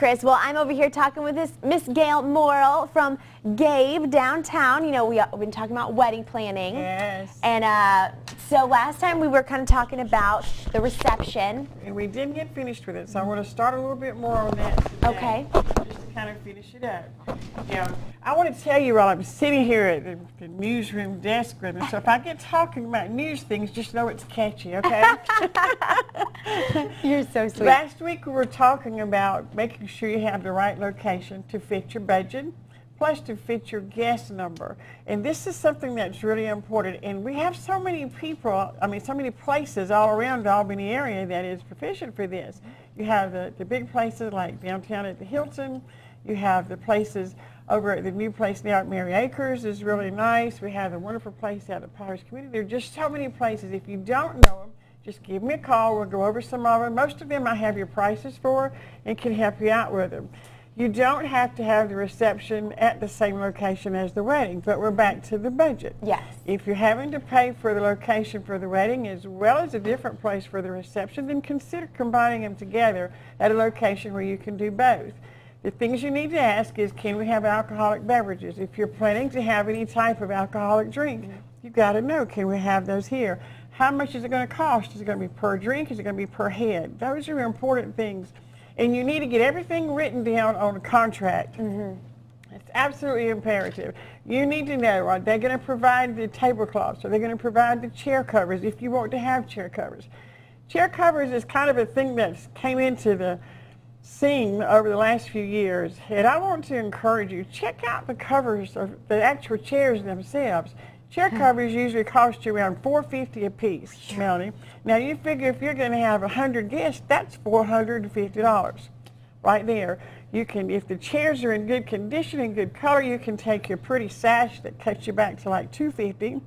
Chris. Well, I'm over here talking with Miss Gail Morrill from Gabe downtown. You know, we've been talking about wedding planning. Yes. And so last time we were kind of talking about the reception. And we didn't get finished with it, so I want to start a little bit more on that today. Okay. Just to kind of finish it up. Now, I want to tell you while I'm sitting here at the newsroom desk with me, so if I get talking about news things, just know it's catchy, okay? You're so sweet. Last week we were talking about making sure you have the right location to fit your budget, plus to fit your guest number. And this is something that's really important. And we have so many people, so many places all around the Albany area that is proficient for this. You have the big places like downtown at the Hilton. You have the places over at the new place now at Mary Acres is really nice. We have a wonderful place out at Powers Community. There are just so many places. If you don't know them, just give me a call. We'll go over some of them. Most of them I have your prices for and can help you out with them. You don't have to have the reception at the same location as the wedding, but we're back to the budget. Yes. If you're having to pay for the location for the wedding as well as a different place for the reception, then consider combining them together at a location where you can do both. The things you need to ask is, can we have alcoholic beverages? If you're planning to have any type of alcoholic drink, you've got to know, can we have those here? How much is it going to cost? Is it going to be per drink? Is it going to be per head? Those are important things. And you need to get everything written down on a contract. It's absolutely imperative. You need to know, are they going to provide the tablecloths? Are they going to provide the chair covers if you want to have chair covers? Chair covers is kind of a thing that came into the scene over the last few years. And I want to encourage you, check out the covers of the actual chairs themselves. Chair covers usually cost you around $4.50 a piece, Melanie. Now you figure if you're going to have 100 guests, that's $450 right there. You can, if the chairs are in good condition and good color, you can take your pretty sash that cuts you back to like $250,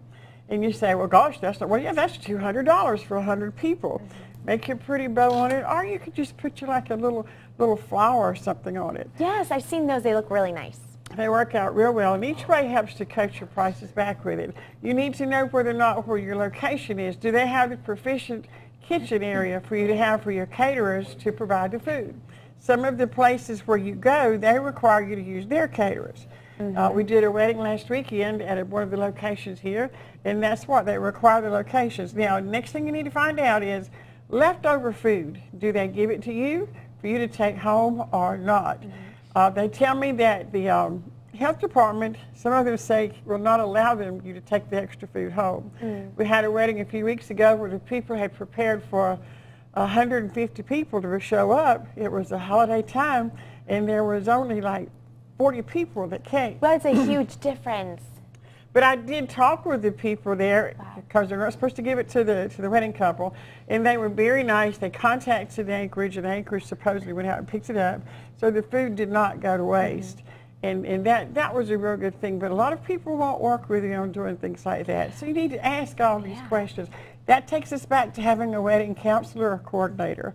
and you say, well, gosh, that's not, well, yeah, that's $200 for 100 people. Make your pretty bow on it, or you could just put you like a little flower or something on it. Yes, I've seen those. They look really nice. They work out real well, and each way helps to coach your prices back with it. You need to know whether or not where your location is. Do they have the proficient kitchen area for you to have for your caterers to provide the food? Some of the places where you go, they require you to use their caterers. We did a wedding last weekend at one of the locations here, and that's what they require, the locations. Now, next thing you need to find out is leftover food. Do they give it to you for you to take home or not? They tell me that the health department, some of them say, will not allow you to take the extra food home. We had a wedding a few weeks ago where the people had prepared for 150 people to show up. It was a holiday time, and there was only like 40 people that came. Well, it's a huge difference. But I did talk with the people there, because they're not supposed to give it to the wedding couple, and they were very nice. They contacted Anchorage, and Anchorage supposedly went out and picked it up, so the food did not go to waste. And that was a real good thing. But a lot of people won't work with you on doing things like that, so you need to ask all these questions. That takes us back to having a wedding counselor or coordinator.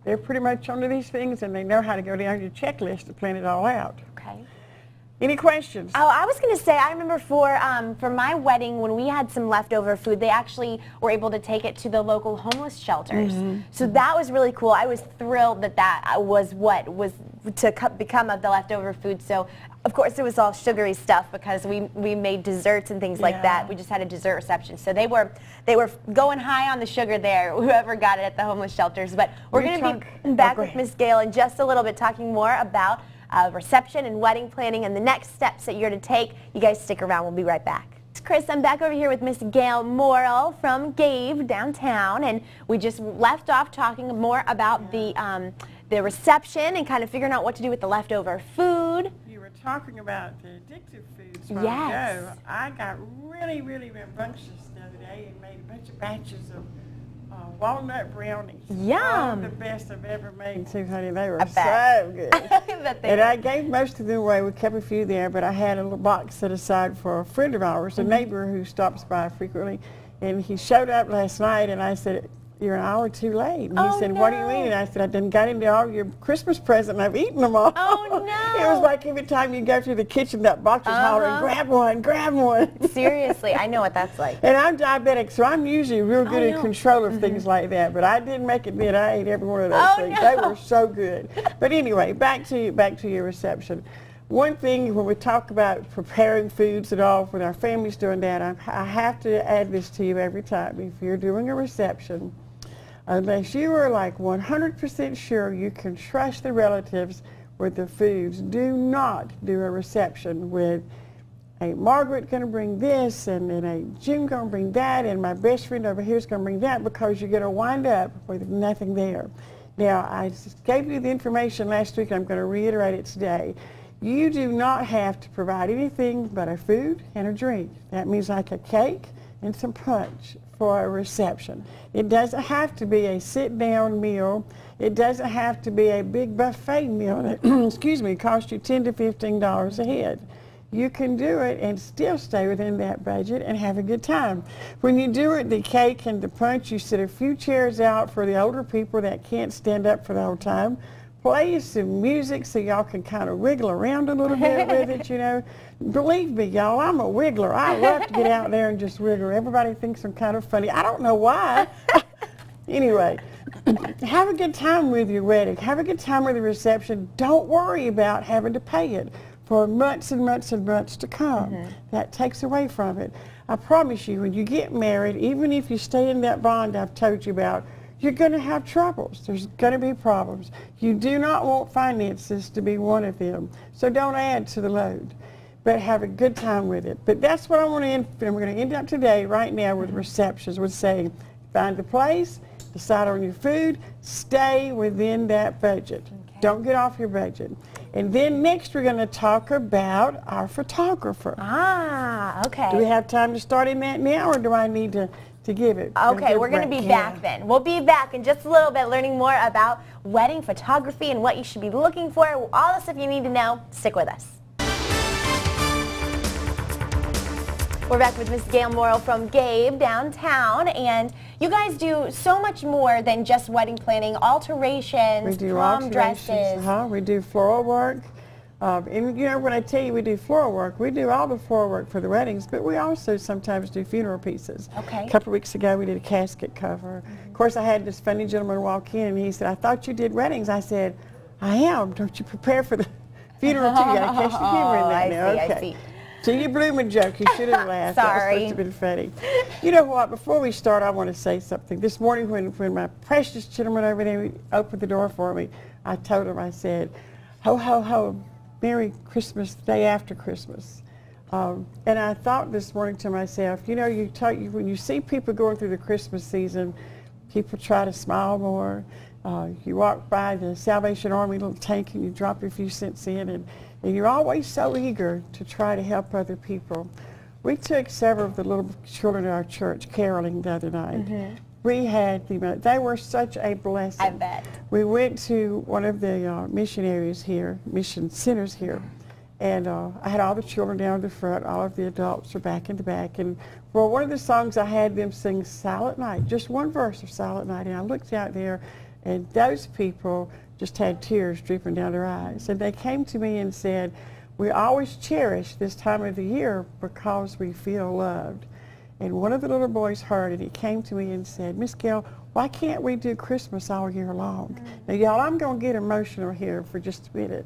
They're pretty much onto these things, and they know how to go down your checklist to plan it all out. Okay. Any questions? Oh, I was going to say, I remember for my wedding, when we had some leftover food, they actually were able to take it to the local homeless shelters. So that was really cool. I was thrilled that was what was to become of the leftover food. So, of course, it was all sugary stuff because we made desserts and things like that. We just had a dessert reception. So they were going high on the sugar there, whoever got it at the homeless shelters. But we're going to be back with Miss Gail in just a little bit, talking more about reception and wedding planning and the next steps that you're to take. You guys stick around. We'll be right back. Chris, I'm back over here with Miss Gail Morrill from Gabe downtown, and we just left off talking more about the reception and kind of figuring out what to do with the leftover food. You were talking about the addictive foods. Yes. I got really rambunctious the other day and made a bunch of batches of walnut brownies. Yum! The best I've ever made too, honey. They were so good. And I gave most of them away. We kept a few there, but I had a little box set aside for a friend of ours, a neighbor who stops by frequently, and he showed up last night, and I said, you're an hour too late. And Oh, he said, what do you mean? And I said, I done got into all your Christmas presents and I've eaten them all. Oh, no. It was like every time you go through the kitchen, that box was hollering, grab one, grab one. Seriously, I know what that's like. And I'm diabetic, so I'm usually real good in no. control of things like that. But I didn't make it then. I ate every one of those things. No. They were so good. But anyway, back to your reception. One thing when we talk about preparing foods and all, when our family's doing that, I have to add this to you every time. If you're doing a reception, unless you are like 100% sure you can trust the relatives with the foods, do not do a reception with a Margaret going to bring this, and then a Jim going to bring that, and my best friend over here is going to bring that, because you're going to wind up with nothing there. Now, I gave you the information last week, and I'm going to reiterate it today. You do not have to provide anything but a food and a drink. That means like a cake and some punch for a reception. It doesn't have to be a sit-down meal. It doesn't have to be a big buffet meal that, excuse me, costs you $10 to $15 a head. You can do it and still stay within that budget and have a good time. When you do it, the cake and the punch, you set a few chairs out for the older people that can't stand up for the whole time. Play some music so y'all can kind of wiggle around a little bit with it, you know. Believe me, y'all, I'm a wiggler. I love to get out there and just wiggle. Everybody thinks I'm kind of funny. I don't know why. Anyway, have a good time with your wedding. Have a good time with the reception. Don't worry about having to pay it for months and months and months to come. That takes away from it. I promise you, when you get married, even if you stay in that bond I've told you about, you're going to have troubles. There's going to be problems. You do not want finances to be one of them. So don't add to the load, but have a good time with it. But that's what I want to end. And we're going to end up today, right now, with receptions, with saying, find the place, decide on your food, stay within that budget. Okay. Don't get off your budget. And then next we're going to talk about our photographer. Ah, okay. Do we have time to start in that now, or do I need to give it? Okay, we're going to be back then. We'll be back in just a little bit learning more about wedding photography and what you should be looking for. All the stuff you need to know. Stick with us. We're back with Miss Gail Morrill from Gabe downtown, and you guys do so much more than just wedding planning, alterations, prom dresses. We do floral work. And you know, when I tell you we do floral work, we do all the floral work for the weddings, but we also sometimes do funeral pieces. Okay. A couple of weeks ago we did a casket cover. Of course, I had this funny gentleman walk in and he said, I thought you did weddings. I said, I am. Don't you prepare for the funeral too? You got to catch the humor in that now. I see. So you blew my joke. You should have laughed. Sorry. That was supposed to have been funny. You know what? Before we start, I want to say something. This morning when my precious gentleman over there opened the door for me, I told him, I said, ho, ho, ho. Merry Christmas, day after Christmas. And I thought this morning to myself, you know, when you see people going through the Christmas season, people try to smile more. You walk by the Salvation Army little tank and you drop a few cents in, and you're always so eager to try to help other people. We took several of the little children in our church caroling the other night. We had they were such a blessing. I bet. We went to one of the missionaries here, mission centers here, and I had all the children down the front, all of the adults were back in the back, and for one of the songs I had them sing Silent Night, just one verse of Silent Night, and I looked out there and those people just had tears dripping down their eyes, and they came to me and said, we always cherish this time of the year because we feel loved. And one of the little boys heard it. He came to me and said, Miss Gail, why can't we do Christmas all year long? Now, y'all, I'm going to get emotional here for just a minute.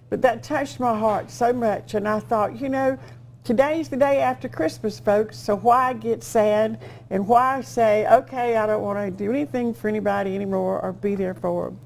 But that touched my heart so much. And I thought, you know, today's the day after Christmas, folks, so why get sad and why say, okay, I don't want to do anything for anybody anymore or be there for them?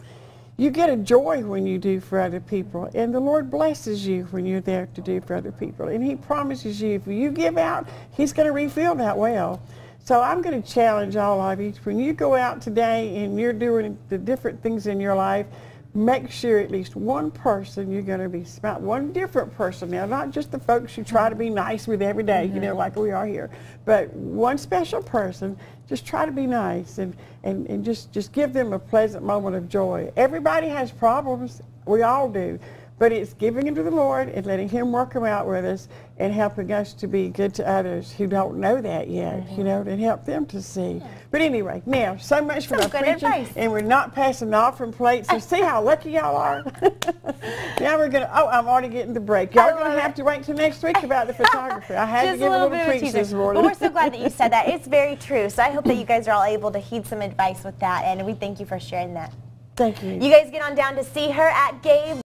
You get a joy when you do for other people, and the Lord blesses you when you're there to do for other people. And He promises you, if you give out, He's going to refill that well. So I'm going to challenge all of you, when you go out today and you're doing the different things in your life, make sure at least one person you're going to be smiling, one different person now, not just the folks you try to be nice with every day, you know, like we are here, but one special person. Just try to be nice and just give them a pleasant moment of joy. Everybody has problems. We all do. But it's giving them to the Lord and letting Him work them out with us and helping us to be good to others who don't know that yet, you know, to help them to see. But anyway, now, so much for our preaching, and we're not passing the offering plates, so see how lucky y'all are? Now we're going to, oh, I'm already getting the break. Y'all are going to have to wait till next week about the photographer. I had to give a little preach this morning. But we're so glad that you said that. It's very true. So I hope that you guys are all able to heed some advice with that, and we thank you for sharing that. Thank you. You guys get on down to see her at Gabe.